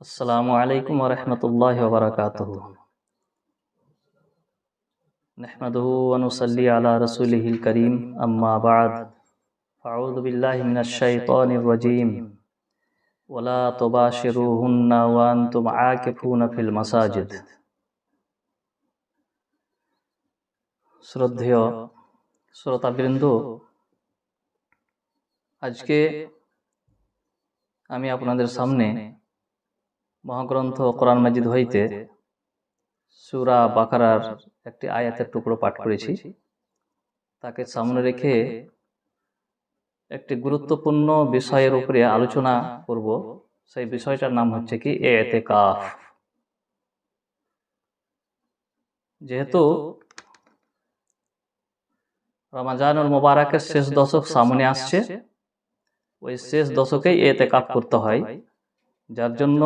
আসসালামু আলাইকুম ওয়া রাহমাতুল্লাহি ওয়া বারাকাতুহু। নাহমাদুহু ওয়া নুসাল্লি আলা রাসূলিহিল কারীম, আম্মা বা'দ। আউযু বিল্লাহি মিনাশ শাইতানির রাজীম। ওয়া লা তুবাশিরুহুন্না ওয়া আনতুম আকিফুনা ফিল মাসাজিদ। শ্রদ্ধেয় শ্রোতাবৃন্দ, আজকে আমি আপনাদের সামনে মহাগ্রন্থ কোরআন মাজিদ হইতে সূরা বাকারার একটি আয়াতের টুকরো পাঠ করেছি। তাকে সামনে রেখে একটি গুরুত্বপূর্ণ বিষয়ের উপরে আলোচনা করব। সেই বিষয়টার নাম হচ্ছে কি ইতিকাফ। যেহেতু রমজানুল মুবারকের শেষ দশক সামনে আসছে, ওই শেষ দশকেই ইতিকাফ করতে হয়, যার জন্য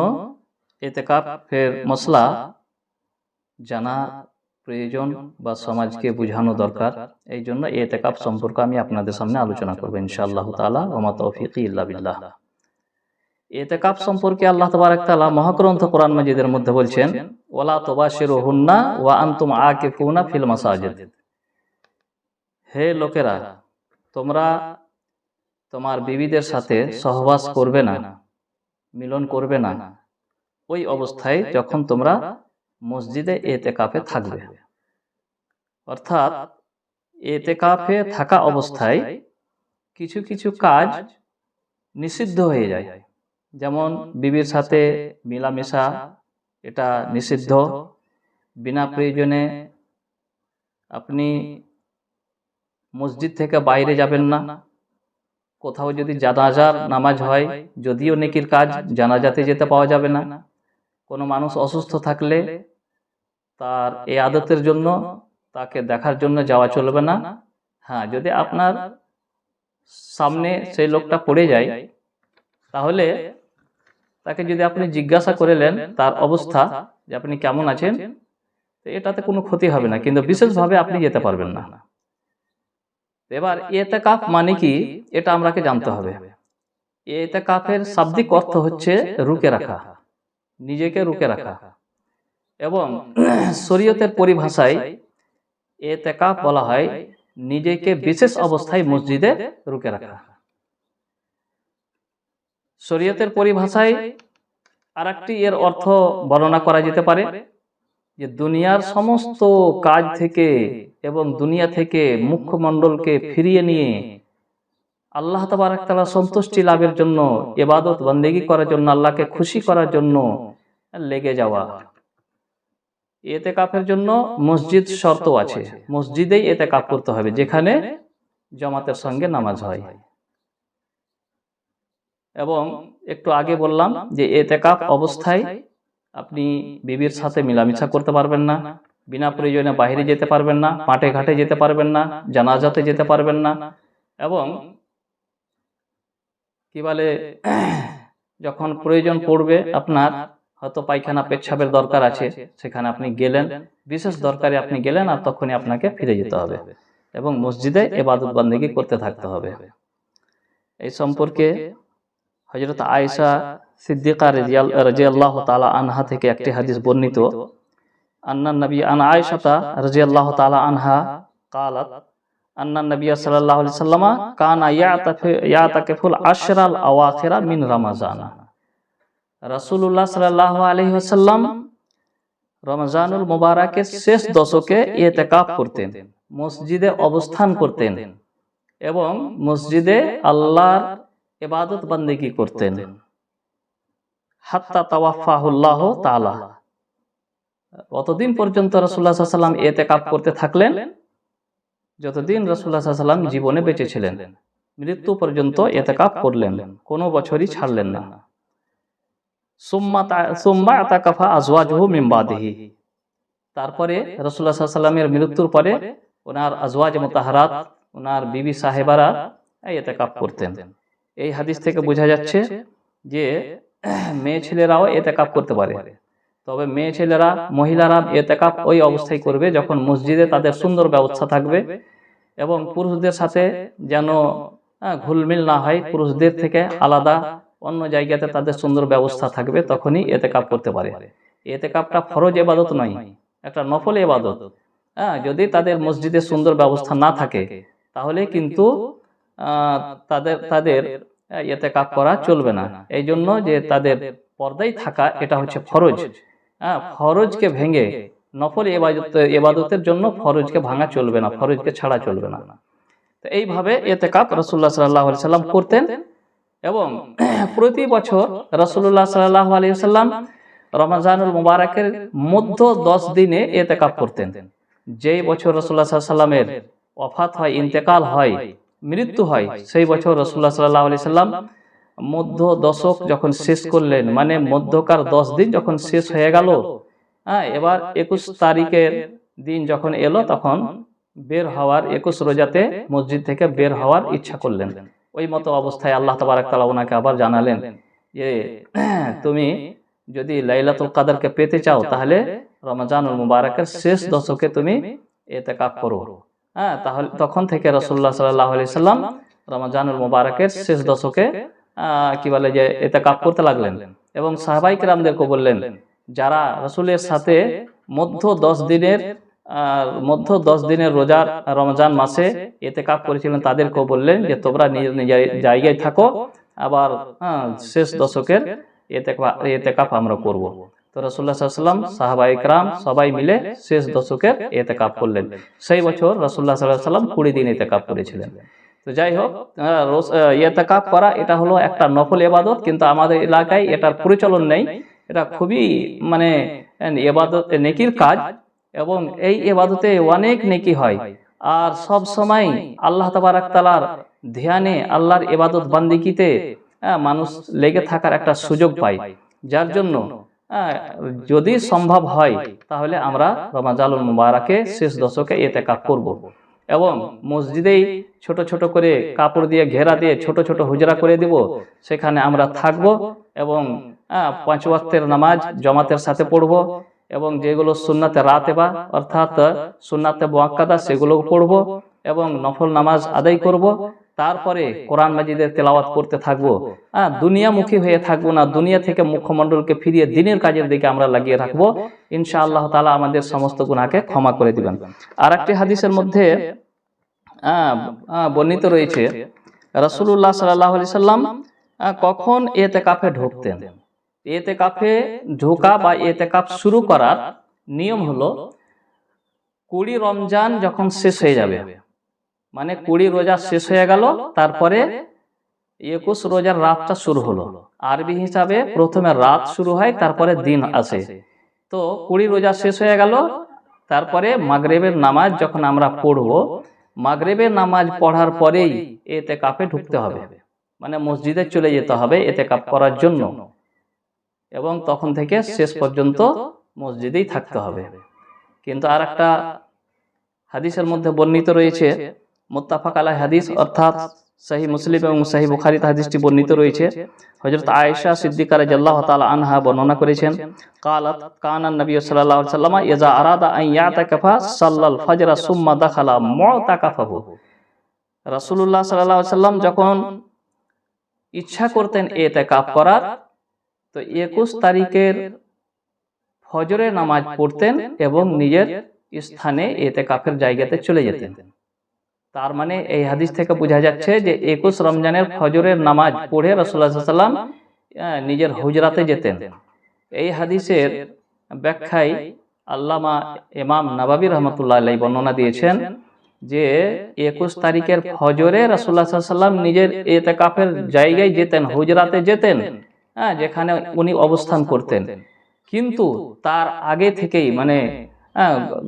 ইতিকাফের মসলা জানা প্রয়োজন বা সমাজকে বোঝানো দরকার। এই জন্য ইতিকাফ সম্পর্কে আমি আপনাদের সামনে আলোচনা করব ইনশাআল্লাহ তাআলা। ওয়া মা তাওফীকি ইল্লা বিল্লাহ। ইতিকাফ সম্পর্কে আল্লাহ তাবারক তাআলা মহাগ্রন্থ কোরআন মাজিদের মধ্যে বলছেন, ওয়ালা তুবাশিরুহুন্না ওয়া আনতুম আকিফুনা ফিল মাসাজিদ। হে লোকেরা, তোমরা তোমার বিবিদের সাথে সহবাস করবে না, মিলন করবে না ওই অবস্থায় যখন তোমরা মসজিদে ইতিকাফে থাকবে। অর্থাৎ ইতিকাফে থাকা অবস্থায় কিছু কিছু কাজ নিষিদ্ধ হয়ে যায়। যেমন বিবির সাথে মিলামেশা, এটা নিষিদ্ধ। বিনা প্রয়োজনে আপনি মসজিদ থেকে বাইরে যাবেন না। কোথাও যদি জানাজার নামাজ হয়, যদিও নেকির কাজ, জানাজাতে যেতে পাওয়া যাবে না। কোনো মানুষ অসুস্থ থাকলে তার এই আদতের জন্য তাকে দেখার জন্য যাওয়া চলবে না। হ্যাঁ, যদি আপনার সামনে সেই লোকটা পড়ে যায়, তাহলে তাকে যদি আপনি জিজ্ঞাসা করলেন তার অবস্থা, যে আপনি কেমন আছেন, তো এটাতে কোনো ক্ষতি হবে না, কিন্তু বিশেষভাবে আপনি যেতে পারবেন না। এবার ইতিকাফ মানে কি, এটা আমরাকে জানতে হবে। ইতিকাফের শাব্দিক অর্থ হচ্ছে রুকে রাখা, নিজেকে রুকে রাখা। এবং শরীয়তের পরিভাষায় ইতিকাফ বলা হয় নিজেকে বিশেষ অবস্থায় মসজিদে রুকে রাখা। শরীয়তের পরিভাষায় আরেকটি এর অর্থ বর্ণনা করা যেতে পারে, যে দুনিয়ার সমস্ত কাজ থেকে এবং দুনিয়া থেকে মুখমণ্ডলকে ফিরিয়ে নিয়ে আল্লাহ তাবারক তাআলা সন্তুষ্টি লাভের জন্য, ইবাদত বন্দেগী করার জন্য, আল্লাহকে খুশি করার জন্য লেগে যাওয়া। ইতিকাফের জন্য মসজিদ শর্ত আছে, মসজিদেই ইতিকাফ করতে হবে, যেখানে জামাতের সঙ্গে নামাজ হয়। এবং একটু আগে বললাম যে ইতিকাফ অবস্থায় আপনি বিবির সাথে মিলামিশা করতে পারবেন না, বিনা প্রয়োজনে বাইরে যেতে পারবেন না, মাঠে ঘাটে যেতে পারবেন না, জানাজাতে যেতে পারবেন না। এবং কি বলে, যখন প্রয়োজন পড়বে, আপনার হয়তো পায়খানা পেচ্ছাবের দরকার আছে, সেখানে আপনি গেলেন, বিশেষ দরকারে আপনি গেলেন, আর তখনই আপনাকে ফিরে যেতে হবে এবং মসজিদে ইবাদত বন্দেগী করতে থাকতে হবে। এই সম্পর্কে হযরত আয়েশা সিদ্দিকা রাদিয়াল্লাহু তাআলা আনহা থেকে একটি হাদিস বর্ণিত, আন্নান নবী আয়েশা রাদিয়াল্লাহু তাআলা আনহা قالت আন্নান নবী সাল্লাল্লাহু আলাইহি ওয়াসাল্লাম কানা ইয়াতাকিফুল আশরাল আওয়াখিরা মিন রমাজান। রাসূলুল্লাহ সাল্লাল্লাহু আলাইহি ওয়াসাল্লাম রমজানুল মুবারকের শেষ দশকে ইতিকাফ করতেন, মসজিদে অবস্থান করতেন এবং মসজিদে আল্লাহর ইবাদত বন্দেগী করতেন। হাত্তা তাওয়াফাহুল্লাহু তাআলা, অতদিন পর্যন্ত রাসূলুল্লাহ সাল্লাল্লাহু আলাইহি ওয়াসাল্লাম ইতিকাফ করতে থাকলেন যতদিন রাসূলুল্লাহ সাল্লাল্লাহু আলাইহি ওয়াসাল্লাম জীবনে বেঁচে ছিলেন। মৃত্যু পর্যন্ত ইতিকাফ করলেন, কোনো বছরই ছাড়লেন না। সুম্মা আতাকাফা আজওয়াজুহু মিন বাদিহি, তারপরে রাসূলুল্লাহ সাল্লাল্লাহু আলাইহি ওয়াসাল্লামের মৃত্যুর পরে ওনার আজওয়াজ মুতাহহারাত, ওনার বিবি সাহেবারা ইতিকাফ করতেন। এই হাদিস থেকে বোঝা যাচ্ছে যে মেয়ে ছেলেরাও ইতিকাফ করতে পারে, তবে মেয়ে ছেলেরা, মহিলারা ইতিকাফ ওই অবস্থায় করবে যখন মসজিদে তাদের সুন্দর ব্যবস্থা থাকবে এবং পুরুষদের সাথে যেন ঘুলমিল না হয়, পুরুষদের থেকে আলাদা অন্য জায়গাতে তাদের সুন্দর ব্যবস্থা থাকবে, তখনই এতেকাফ করতে পারে। এতেকাফটা ফরজ ইবাদত নয়, একটা নফল ইবাদত। যদি তাদের মসজিদে সুন্দর ব্যবস্থা না থাকে তাহলে কিন্তু তাদের তাদের এতেকাফ করা চলবে না। এই জন্য যে তাদের পর্দায় থাকা এটা হচ্ছে ফরজ। ফরজকে ভেঙে নফল ইবাদতের জন্য ফরজকে ভাঙা চলবে না, ফরজকে ছাড়া চলবে না। তো এইভাবে এতেকাফ রাসূলুল্লাহ সাল্লাল্লাহু আলাইহি সাল্লাম করতেন। এবং প্রতি বছর রাসূলুল্লাহ সাল্লাল্লাহু আলাইহি সাল্লাম রমজানুল মুবারকের মধ্য 10 দিনে এতেকাফ করতেন। যেই বছর রাসূলুল্লাহ সাল্লাল্লাহু আলাইহি সাল্লামের ওফাত হয়, ইন্তেকাল হয়, মৃত্যু হয়, সেই বছর রাসূলুল্লাহ সাল্লাল্লাহু আলাইহি সাল্লাম মধ্য দশক যখন শেষ করলেন, মানে মধ্যকার 10 দিন যখন শেষ হয়ে গেল, এবার 21 তারিখের দিন যখন এলো, তখন বের হওয়ার 21 রোজাতে মসজিদ থেকে বের হওয়ার ইচ্ছা করলেন। ওই মতো অবস্থায় আল্লাহ তাবারক তাআলা ওনাকে আবার জানালেন যে তুমি যদি লাইলাতুল কদরকে পেতে চাও তাহলে রমজানুল মুবারকের শেষ দশকে তুমি ইতিকাফ করো। তাহলে তখন থেকে রাসূলুল্লাহ সাল্লাল্লাহু আলাইহি সাল্লাম রমজানুল মুবারকের শেষ দশকে কি বলে যে ইতিকাফ করতে লাগলেন। এবং সাহাবায়ে কিরামদেরকে বললেন, যারা রাসূলের সাথে মধ্য 10 দিনের রোজার রমজান মাসে ইতিকাফ করেছিলেন, তাদেরকে বললেন যে তোমরা নিজ নিজ জায়গায় থাকো, আবার শেষ দশকের ইতিকাফ আমরা করব। তো রাসূলুল্লাহ সাল্লাল্লাহু আলাইহি ওয়াসাল্লাম, সাহাবায়ে কিরাম সবাই মিলে শেষ দশকের ইতিকাফ করলেন। সেই বছর রাসূলুল্লাহ সাল্লাল্লাহু আলাইহি ওয়াসাল্লাম 20 দিন ইতিকাফ করেছিলেন। তো যাই হোক, ইতিকাফ করা এটা হলো একটা নফল ইবাদত, কিন্তু আমাদের এলাকায় এটার প্রচলন নেই। এটা খুবই মানে ইবাদত, নেকির কাজ, এবং এই ইবাদতে অনেক নেকি হয়। আর সব সময় আল্লাহ তাবারক তাআলার ধ্যানে, আল্লাহর ইবাদত বান্দিগিতে মানুষ লেগে থাকার একটা সুযোগ পায়। যার জন্য যদি সম্ভব হয় তাহলে আমরা রমজানুল মুবারকে শেষ দশকে ইতিকাফ করব। এবং মসজিদেই ছোট ছোট করে কাপড় দিয়ে ঘেরা দিয়ে ছোট ছোট হুজরা করে দিব, সেখানে আমরা থাকব এবং 5 ওয়াক্তের নামাজ জামাতের সাথে পড়ব, এবং যেগুলো সুন্নাতে রাতেবা অর্থাৎ সুন্নাতে মুআক্কাদা সেগুলো পড়ব, এবং নফল নামাজ আদায় করব। তারপরে কোরআন মাজিদের তেলাওয়াত করতে থাকবো। দুনিয়ামুখী হয়ে থাকবো না, দুনিয়া থেকে মুখমণ্ডলকে ফিরিয়ে দিনের কাজের দিকে আমরা লাগিয়ে রাখবো। ইনশাআল্লাহ তাআলা আমাদের সমস্ত গুনাহকে ক্ষমা করে দিবেন। আর একটি হাদিসের মধ্যে বর্ণিত রয়েছে রাসূলুল্লাহ সাল্লাল্লাহু আলাইহি সাল্লাম কখন ইতিকাফে ঢুকতেন। ইতিকাফে ঢোকা বা ইতিকাফ শুরু করার নিয়ম হলো 20 রমজান যখন শেষ হয়ে যাবে, মানে 20 রোজা শেষ হয়ে গেল, তারপরে 21 রোজার রাতটা শুরু হলো। আরবি হিসাবে প্রথমে রাত শুরু হয়, তারপরে দিন আসে। তো 20 রোজা শেষ হয়ে গেল, তারপরে মাগরিবের নামাজ যখন আমরা পড়ব, মাগরিবের নামাজ পড়ার পরেই ইতিকাফে ঢুকতে হবে, মানে মসজিদে চলে যেতে হবে ইতিকাফ করার জন্য, এবং তখন থেকে শেষ পর্যন্ত মসজিদেই থাকতে হবে। কিন্তু আর একটা হাদিসের মধ্যে বর্ণিত রয়েছে, মুত্তাফাক আলাইহি হাদিস, অর্থাৎ সহিহ মুসলিম এবং সহিহ বুখারীতে হাদিসটি বর্ণিত রয়েছে। হযরত আয়েশা সিদ্দিকা রাদিয়াল্লাহু তাআলা আনহা বর্ণনা করেছেন, قالت كان النبي صلى الله عليه وسلم اذا اراد ان يعتكف صلى الفجر ثم دخل معتكفه। রাসূলুল্লাহ সাল্লাল্লাহু আলাইহি ওয়াসাল্লাম যখন ইচ্ছা করতেন ইতিকাফ করার, তো 21 তারিখের ফজরের নামাজ পড়তেন এবং নিজের স্থানে ইতিকাফের জায়গাতে চলে যেতেন। তার মানে এই হাদিস থেকে বোঝা যাচ্ছে যে 21 রমজানের ফজরের নামাজ পড়ে রাসূলুল্লাহ সাল্লাল্লাহু আলাইহি ওয়াসাল্লাম নিজের হুজরাতে যেতেন। এই হাদিসের ব্যাখ্যায় আল্লামা ইমাম নববী রাহমাতুল্লাহ আলাইহি বর্ণনা দিয়েছেন যে 21 তারিখের ফজরে রাসূলুল্লাহ সাল্লাল্লাহু আলাইহি ওয়াসাল্লাম নিজের ইতিকাফের জায়গায় যেতেন, হুজরাতে যেতেন, যেখানে উনি অবস্থান করতেন। কিন্তু তার আগে থেকেই, মানে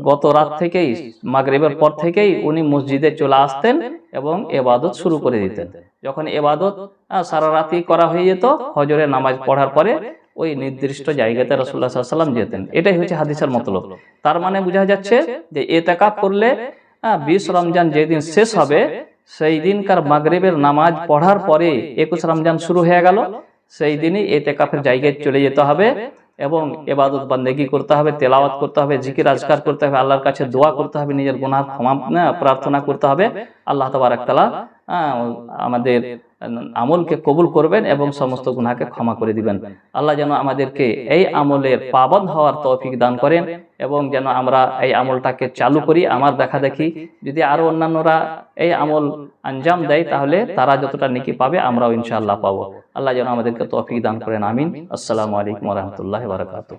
গত রাত থেকেই, মাগরিবের পর থেকেই উনি মসজিদে চলে আসতেন এবং ইবাদত শুরু করে দিতেন। যখন ইবাদত সারা রাতই করা হয়ে যেত, ফজরের নামাজ পড়ার পরে ওই নির্দিষ্ট জায়গাতে রাসূলুল্লাহ সাল্লাল্লাহু আলাইহি ওয়াসাল্লাম যেতেন। এটাই হচ্ছে হাদিসের মতলব। তার মানে বোঝা যাচ্ছে যে ইতিকাফ করলে 20 রমজান যেদিন শেষ হবে, সেই দিনকার মাগরিবের নামাজ পড়ার পরে 21 রমজান শুরু হয়ে গেল, সেই দিনই ইতিকাফের জায়গায় চলে যেতে হবে এবং ইবাদত বান্দেগি করতে হবে, তেলাওয়াত করতে হবে, জিকির আজকার করতে হবে, আল্লাহর কাছে দোয়া করতে হবে, নিজের গুনাহ ক্ষমা প্রার্থনা করতে হবে। আল্লাহ তাবারক তাআলা আমাদের আমলকে কবুল করবেন এবং সমস্ত গুনাহকে ক্ষমা করে দিবেন। আল্লাহ যেন আমাদেরকে এই আমলের পাবন্দ হওয়ার তৌফিক দান করেন এবং যেন আমরা এই আমলটাকে চালু করি। আমার দেখা দেখি যদি আরো অন্যান্যরা এই আমল আঞ্জাম দেয় তাহলে তারা যতটা নেকি পাবে আমরাও ইনশাআল্লাহ পাবো। আল্লাহ যেন আমাদেরকে তৌফিক দান করেন, আমিন। আসসালামু আলাইকুম ওয়া রাহমাতুল্লাহি ওয়া বারাকাতুহু।